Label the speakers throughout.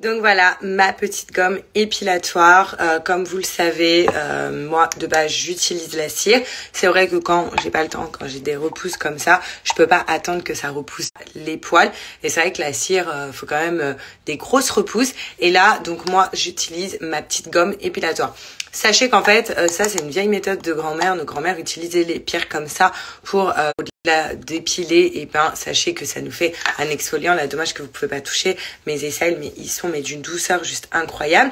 Speaker 1: Donc voilà, ma petite gomme épilatoire. Comme vous le savez, moi de base j'utilise la cire. C'est vrai que quand j'ai pas le temps, quand j'ai des repousses comme ça, je peux pas attendre que ça repousse les poils. Et c'est vrai que la cire, faut quand même des grosses repousses. Et là, donc moi j'utilise ma petite gomme épilatoire. Sachez qu'en fait, ça c'est une vieille méthode de grand-mère. Nos grand-mères utilisaient les pierres comme ça pour la dépiler. Et ben sachez que ça nous fait un exfoliant. Là, dommage que vous pouvez pas toucher mes aisselles, mais ils sont d'une douceur juste incroyable.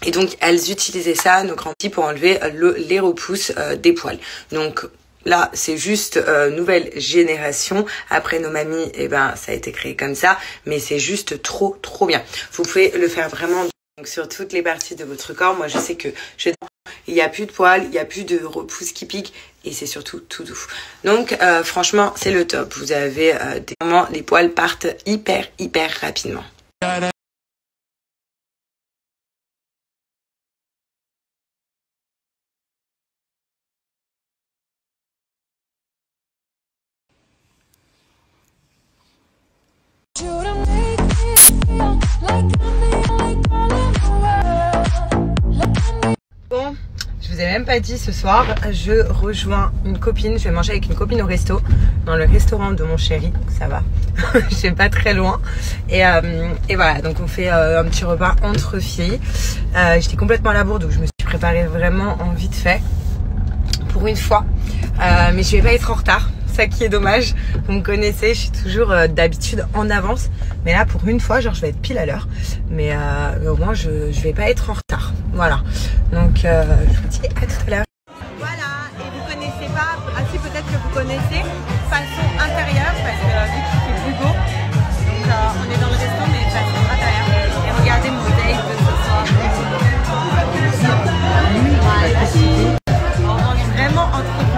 Speaker 1: Et donc elles utilisaient ça, nos grands-petits, pour enlever les repousses des poils. Donc là, c'est juste nouvelle génération. Après nos mamies, eh ben ça a été créé comme ça, mais c'est juste trop bien. Vous pouvez le faire vraiment donc, sur toutes les parties de votre corps. Moi, je sais que il n'y a plus de poils, il n'y a plus de repousses qui piquent et c'est surtout tout doux. Donc franchement, c'est le top. Vous avez des moments, les poils partent hyper rapidement. Bon, je vous ai même pas dit, ce soir, je rejoins une copine. Je vais manger avec une copine au resto, dans le restaurant de mon chéri. Donc ça va, je suis pas très loin. Et voilà, donc on fait un petit repas entre filles. J'étais complètement à la bourre, donc je me suis préparée vraiment en vite fait, pour une fois. Mais je vais pas être en retard. Ça qui est dommage, vous me connaissez, je suis toujours d'habitude en avance, mais là pour une fois, genre je vais être pile à l'heure, mais au moins je vais pas être en retard, voilà. Donc je vous dis à tout à l'heure. Voilà, et vous connaissez pas, si peut-être que vous connaissez, façon intérieure, parce que vu qu'il fait plus beau, donc on est dans le resto mais façon intérieure. Et regardez mon date de ce soir. On mange vraiment entre vous.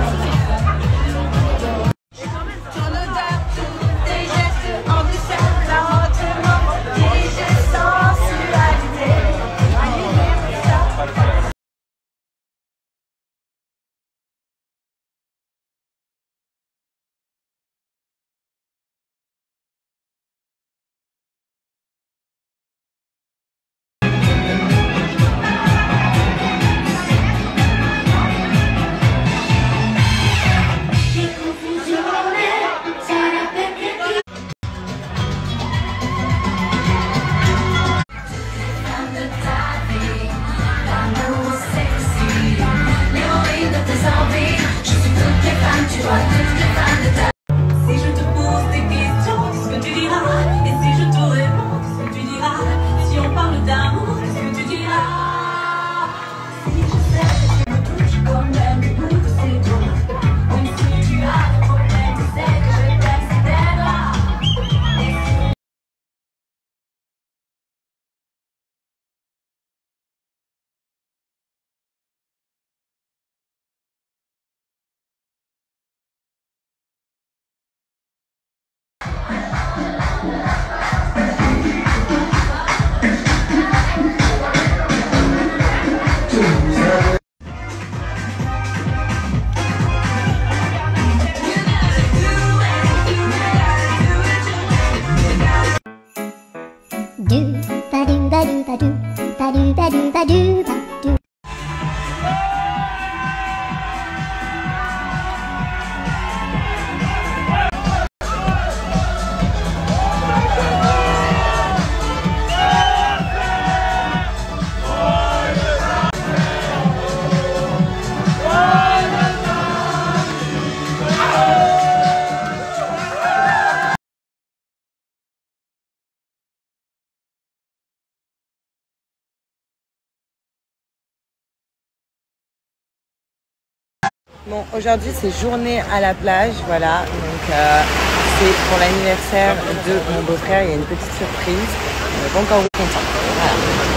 Speaker 1: Bon, aujourd'hui c'est journée à la plage, voilà, donc c'est pour l'anniversaire de mon beau-frère, il y a une petite surprise, on n'est pas encore content, voilà,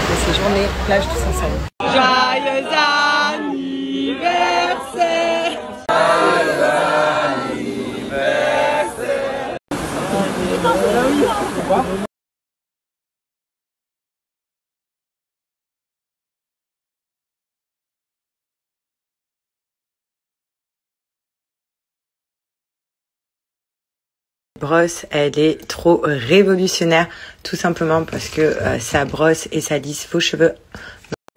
Speaker 1: donc c'est journée plage tous ensemble. Joyeux anniversaire! Joyeux anniversaire! Brosse, elle est trop révolutionnaire, tout simplement parce que ça brosse et ça lisse vos cheveux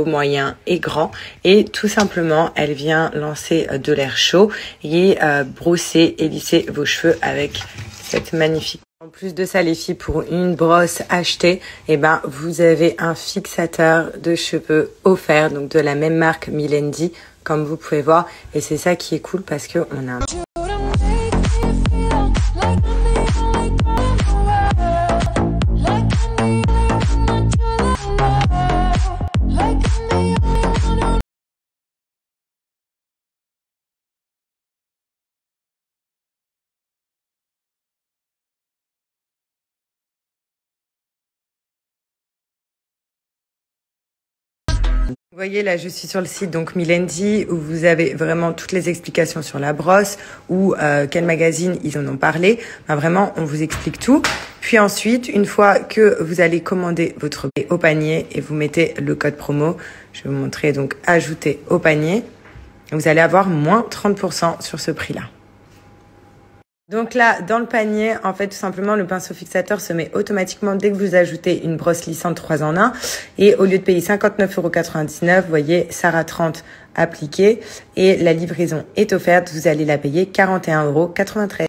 Speaker 1: moyen et grand, et tout simplement elle vient lancer de l'air chaud et brosser et lisser vos cheveux avec cette magnifique. En plus de ça les filles, pour une brosse achetée, et ben vous avez un fixateur de cheveux offert, donc de la même marque Milendi, comme vous pouvez voir, et c'est ça qui est cool parce que on a un... Vous voyez, là, je suis sur le site donc Milendi, où vous avez vraiment toutes les explications sur la brosse, ou quel magazine ils en ont parlé. Enfin, vraiment, on vous explique tout. Puis ensuite, une fois que vous allez commander votre au panier et vous mettez le code promo, je vais vous montrer donc ajouter au panier, vous allez avoir moins 30% sur ce prix-là. Donc là, dans le panier, en fait, tout simplement, le pinceau fixateur se met automatiquement dès que vous ajoutez une brosse lissante 3 en 1. Et au lieu de payer 59,99 €, vous voyez, Sarah 30 appliqué. Et la livraison est offerte. Vous allez la payer 41,93 €.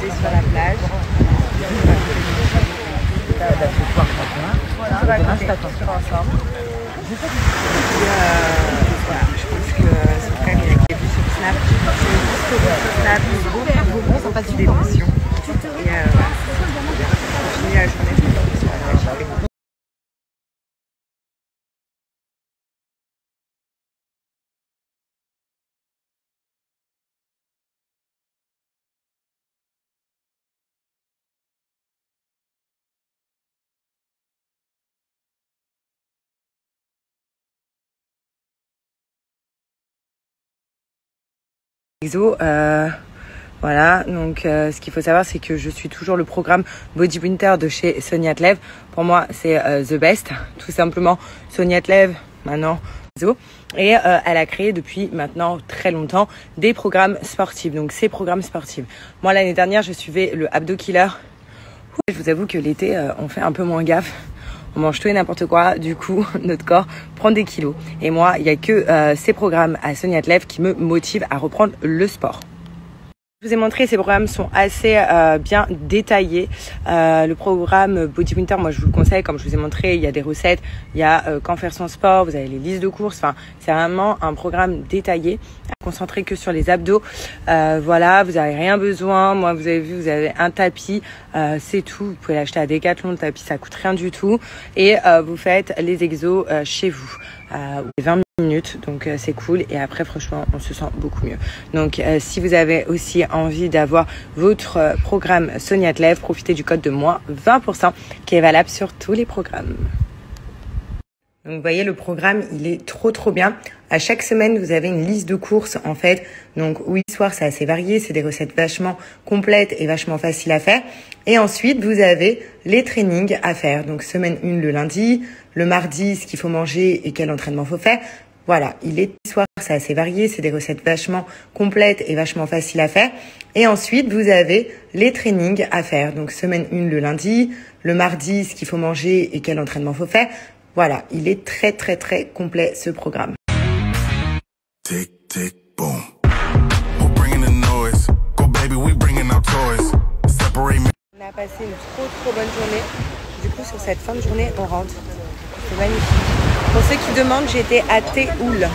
Speaker 1: Sur la plage. Voilà, demain je t'attends ensemble. Voilà, je pense que c'est quand même il y a des vues sur Snap. Snap, ils sont pas des émotions. Et voilà, on finit la journée sur la plage. Voilà, donc ce qu'il faut savoir, c'est que je suis toujours le programme Body Winter de chez Sonia Tlev. Pour moi, c'est the best, tout simplement. Sonia Tlev, maintenant, et elle a créé depuis maintenant très longtemps des programmes sportifs. Donc ces programmes sportifs. Moi, l'année dernière, je suivais le Abdo Killer. Je vous avoue que l'été, on fait un peu moins gaffe. On mange tout et n'importe quoi, du coup, notre corps prend des kilos. Et moi, il n'y a que ces programmes à Sonia Tlev qui me motivent à reprendre le sport. Je vous ai montré, ces programmes sont assez bien détaillés. Le programme Body Winter, moi je vous le conseille, comme je vous ai montré, il y a des recettes, il y a quand faire son sport, vous avez les listes de courses, enfin c'est vraiment un programme détaillé, concentré que sur les abdos. Voilà, vous n'avez rien besoin, moi vous avez vu, vous avez un tapis, c'est tout, vous pouvez l'acheter à Decathlon, le tapis ça coûte rien du tout, et vous faites les exos chez vous. 20 minutes, donc c'est cool, et après franchement on se sent beaucoup mieux. Donc si vous avez aussi envie d'avoir votre programme Sonia Tlev, profitez du code de moins 20% qui est valable sur tous les programmes. Donc vous voyez, le programme il est trop bien. À chaque semaine vous avez une liste de courses en fait. Donc oui, soir c'est assez varié, c'est des recettes vachement complètes et vachement faciles à faire. Et ensuite vous avez les trainings à faire. Donc semaine 1 le lundi, le mardi ce qu'il faut manger et quel entraînement faut faire. Voilà, il est soir, c'est assez varié, c'est des recettes vachement complètes et vachement faciles à faire. Et ensuite, vous avez les trainings à faire. Donc semaine 1 le lundi, le mardi ce qu'il faut manger et quel entraînement faut faire. Voilà, il est très complet ce programme.
Speaker 2: Tick, tick, boom. We're bringing the noise. Go baby, we bringing our toys. Separate me.
Speaker 1: On a passé une trop bonne journée. Du coup, sur cette fin de journée, on rentre. C'est magnifique. Pour ceux qui demandent, j'étais à Théoul.